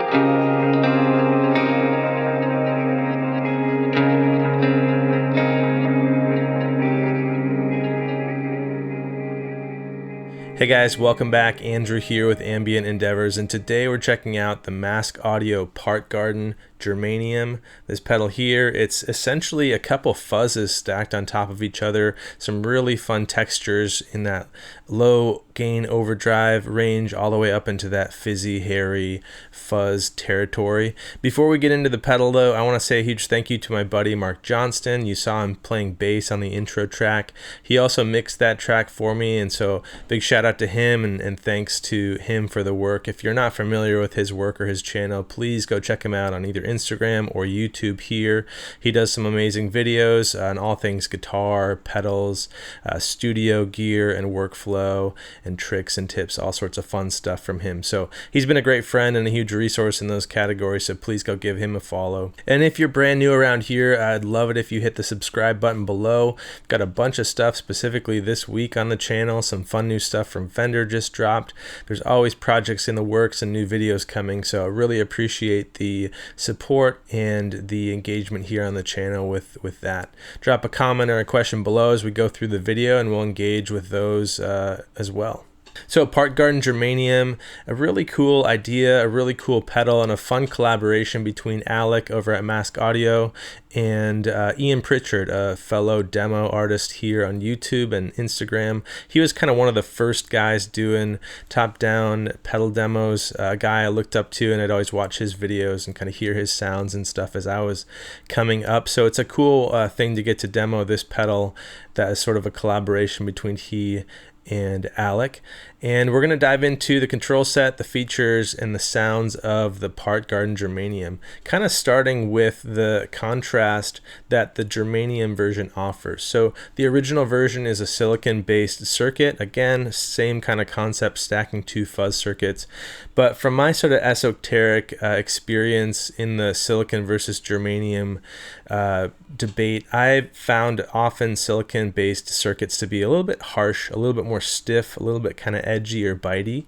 Hey guys, welcome back. Andrew here with Ambient Endeavors, and today we're checking out the Mask Audio Part Garden Germanium. This pedal here, it's essentially a couple fuzzes stacked on top of each other, some really fun textures in that low gain overdrive range all the way up into that fizzy, hairy fuzz territory. Before we get into the pedal though, I want to say a huge thank you to my buddy Mark Johnston. You saw him playing bass on the intro track. He also mixed that track for me, and so big shout out to him and thanks to him for the work. If you're not familiar with his work or his channel, please go check him out on either Instagram or YouTube here. He does some amazing videos on all things guitar, pedals, studio gear and workflow and tricks and tips, all sorts of fun stuff from him. So he's been a great friend and a huge resource in those categories, so please go give him a follow. And if you're brand new around here, I'd love it if you hit the subscribe button below. Got a bunch of stuff specifically this week on the channel, some fun new stuff from Fender just dropped. There's always projects in the works and new videos coming, so I really appreciate the support and the engagement here on the channel with that. Drop a comment or a question below as we go through the video, and we'll engage with those as well. So Part Garden Germanium, a really cool idea, a really cool pedal, and a fun collaboration between Alec over at Mask Audio and Ian Pritchard, a fellow demo artist here on YouTube and Instagram. He was kind of one of the first guys doing top-down pedal demos, a guy I looked up to, and I'd always watch his videos and kind of hear his sounds and stuff as I was coming up. So it's a cool thing to get to demo this pedal that is sort of a collaboration between he and Alec. And we're going to dive into the control set, the features, and the sounds of the Part Garden Germanium, kind of starting with the contrast that the Germanium version offers. So the original version is a silicon-based circuit. Again, same kind of concept, stacking two fuzz circuits. But from my sort of esoteric experience in the silicon versus Germanium debate, I found often silicon-based circuits to be a little bit harsh, a little bit more stiff, a little bit kind of edgy or bitey.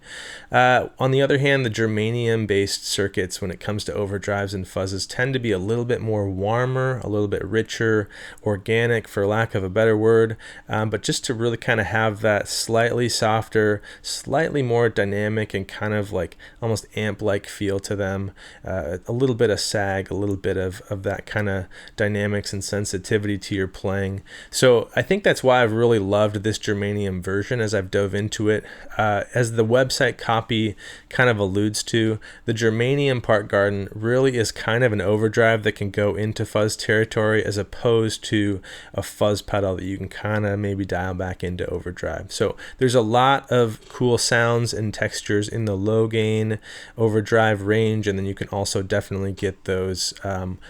On the other hand, the Germanium-based circuits, when it comes to overdrives and fuzzes, tend to be a little bit more warmer, a little bit richer, organic, for lack of a better word, but just to really kind of have that slightly softer, slightly more dynamic, and kind of like almost amp-like feel to them. A little bit of sag, a little bit of that kind of dynamics and sensitivity to your playing. So I think that's why I've really loved this Germanium version as I've dove into it. As the website copy kind of alludes to, the Germanium Part Garden really is kind of an overdrive that can go into fuzz territory as opposed to a fuzz pedal that you can kind of maybe dial back into overdrive. So there's a lot of cool sounds and textures in the low gain overdrive range, and then you can also definitely get those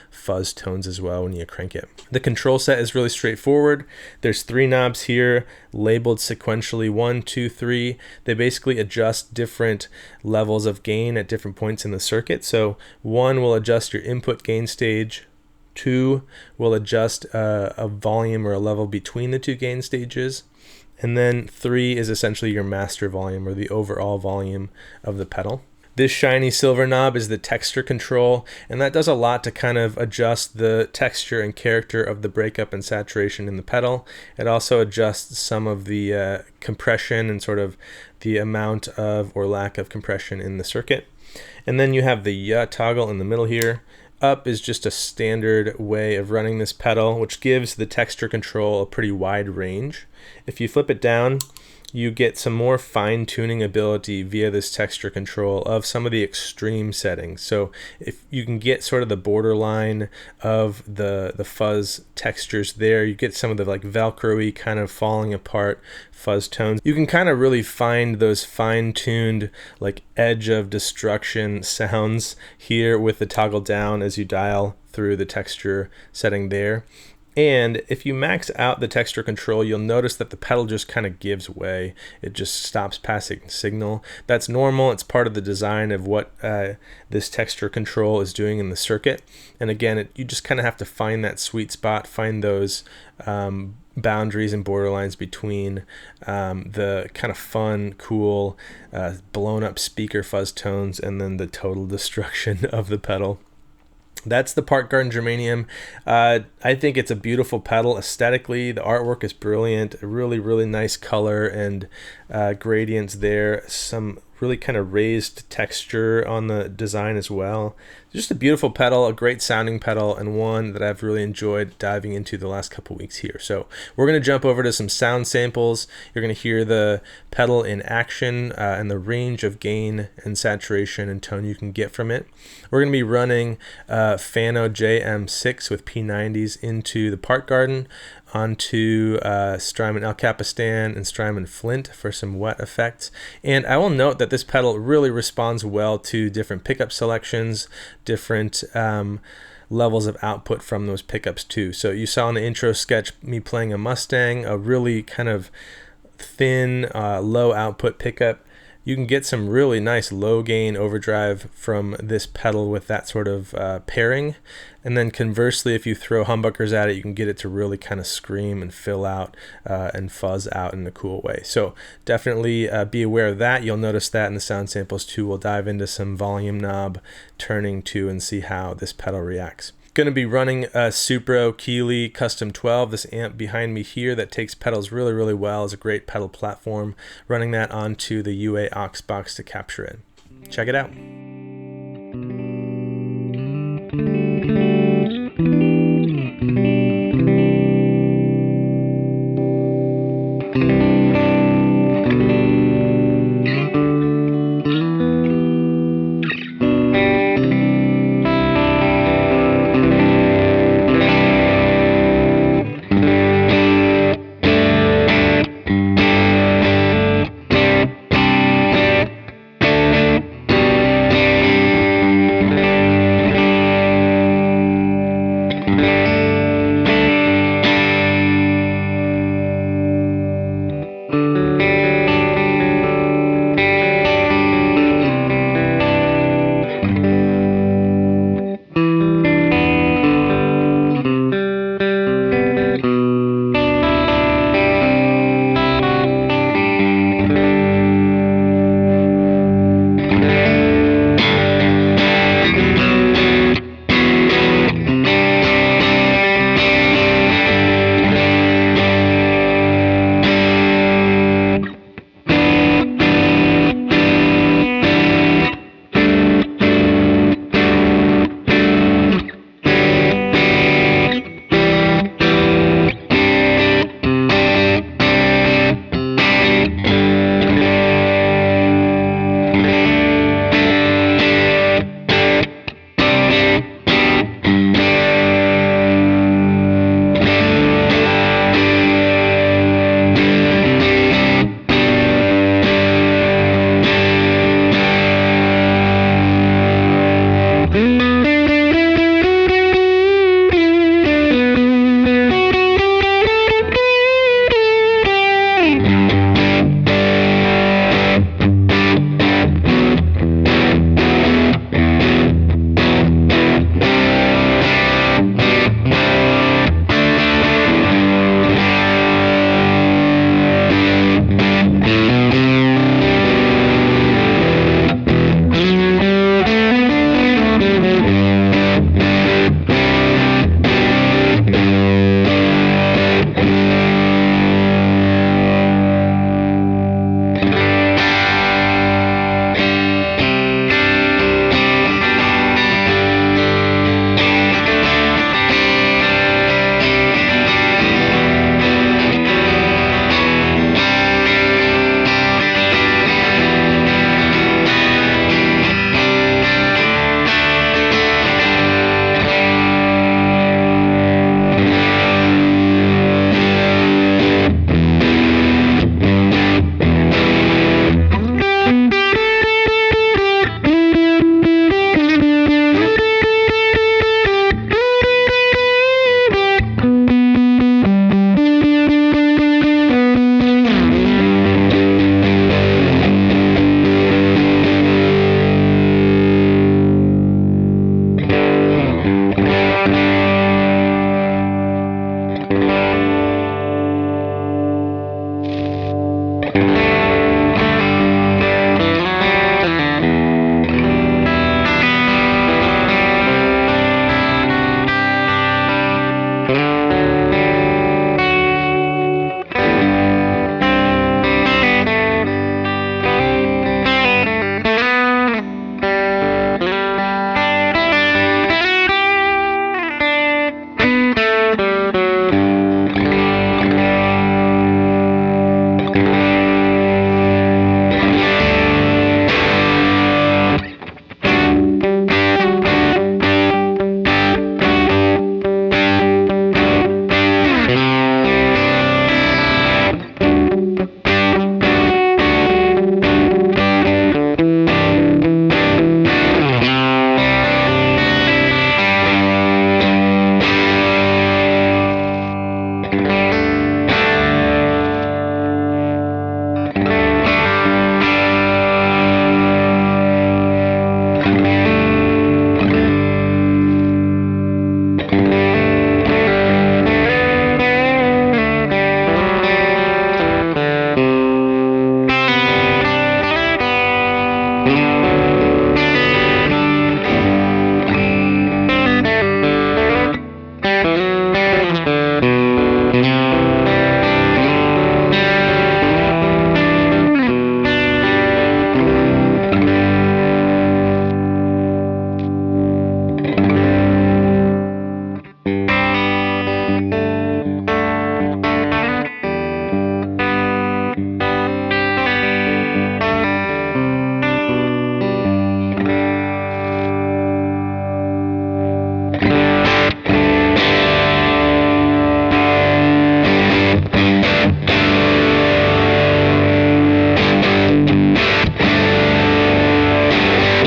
fuzz tones as well when you crank it. The control set is really straightforward. There's 3 knobs here labeled sequentially 1, 2, 3. They basically adjust different levels of gain at different points in the circuit. So 1 will adjust your input gain stage. 2 will adjust a volume or a level between the 2 gain stages. And then 3 is essentially your master volume or the overall volume of the pedal. This shiny silver knob is the texture control, and that does a lot to kind of adjust the texture and character of the breakup and saturation in the pedal. It also adjusts some of the compression and sort of the amount of or lack of compression in the circuit. And then you have the toggle in the middle here. Up is just a standard way of running this pedal, which gives the texture control a pretty wide range. If you flip it down, you get some more fine-tuning ability via this texture control of some of the extreme settings. So if you can get sort of the borderline of the fuzz textures there, you get some of the like Velcro-y kind of falling apart fuzz tones. You can kind of really find those fine-tuned like edge of destruction sounds here with the toggle down as you dial through the texture setting there. And if you max out the texture control, you'll notice that the pedal just kind of gives way. It just stops passing signal. That's normal. It's part of the design of what this texture control is doing in the circuit. And again, you just kind of have to find that sweet spot, find those boundaries and borderlines between the kind of fun, cool, blown up speaker fuzz tones and then the total destruction of the pedal. That's the Garden Germanium. I think it's a beautiful pedal aesthetically. The artwork is brilliant. A really, really nice color and gradients there. Some really kind of raised texture on the design as well. Just a beautiful pedal, a great sounding pedal, and one that I've really enjoyed diving into the last couple weeks here. So we're going to jump over to some sound samples. You're going to hear the pedal in action and the range of gain and saturation and tone you can get from it. We're going to be running Fano JM6 with P90s into the Park Garden, onto Strymon El Capistan and Strymon Flint for some wet effects. And I will note that this pedal really responds well to different pickup selections, different levels of output from those pickups too. So you saw in the intro sketch me playing a Mustang, a really kind of thin, low output pickup. You can get some really nice low gain overdrive from this pedal with that sort of pairing. And then conversely, if you throw humbuckers at it, you can get it to really kind of scream and fill out and fuzz out in a cool way. So definitely be aware of that. You'll notice that in the sound samples too. We'll dive into some volume knob turning too and see how this pedal reacts. Going to be running a Supro Keeley Custom 12, this amp behind me here that takes pedals really, really well. Is a great pedal platform. Running that onto the UA aux box to capture it. Check it out.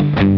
you.